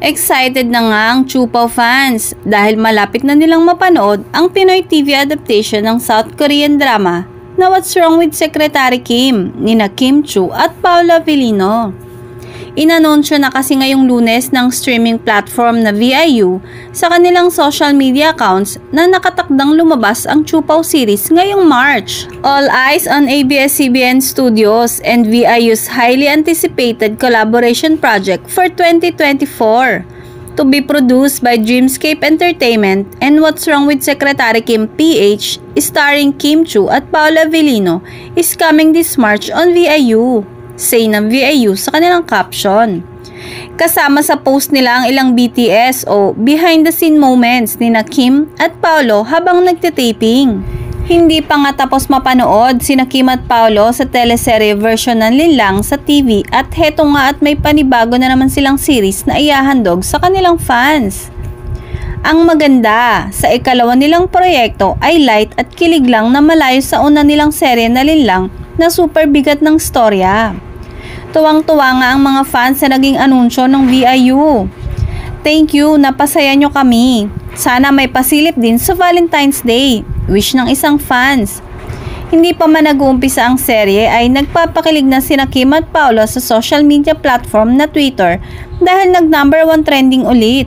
Excited na nga ang Chupaw fans dahil malapit na nilang mapanood ang Pinoy TV adaptation ng South Korean drama na What's Wrong with Secretary Kim nina Kim Chu at Paolo Avellino. Inanunsyo na kasi ngayong Lunes ng streaming platform na VIU sa kanilang social media accounts na nakatakdang lumabas ang Chupaw series ngayong March. All eyes on ABS-CBN Studios and VIU's highly anticipated collaboration project for 2024. To be produced by Dreamscape Entertainment and What's Wrong with Secretary Kim PH, starring Kim Chu at Paolo Avellino, is coming this March on VIU. Say ng VIU sa kanilang caption. Kasama sa post nila ang ilang BTS o behind the scene moments nina Kim at Paolo habang nagtitaping. Hindi pa nga tapos mapanood sina Kim at Paolo sa teleserye version ng Linlang sa TV at heto nga at may panibago na naman silang series na ihahandog sa kanilang fans. Ang maganda, sa ikalawa nilang proyekto ay light at kilig lang na malayo sa una nilang serye na Linlang na super bigat ng storya. Tuwang-tuwa nga ang mga fans sa naging anunsyo ng VIU. Thank you, napasaya nyo kami. Sana may pasilip din sa Valentine's Day. Wish ng isang fans. Hindi pa man nag-uumpisa ang serye ay nagpapakilig na sina Kim at Paolo sa social media platform na Twitter dahil nag-number 1 trending ulit.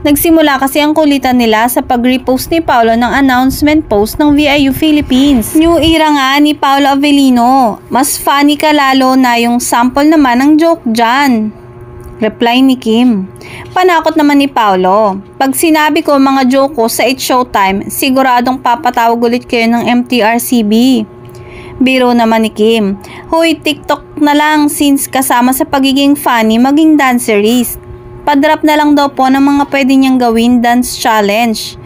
Nagsimula kasi ang kulitan nila sa pag-repost ni Paolo ng announcement post ng VIU Philippines. New era nga ni Paolo Avellino. Mas funny ka lalo na yung sample naman ng joke dyan. Reply ni Kim. Panakot naman ni Paolo. Pag sinabi ko mga joke ko sa It's Showtime, siguradong papatawag ulit kayo ng MTRCB. Biro naman ni Kim. Hoy, TikTok na lang since kasama sa pagiging funny maging dancerist. Padrap na lang daw po ng mga pwede niyang gawin dance challenge.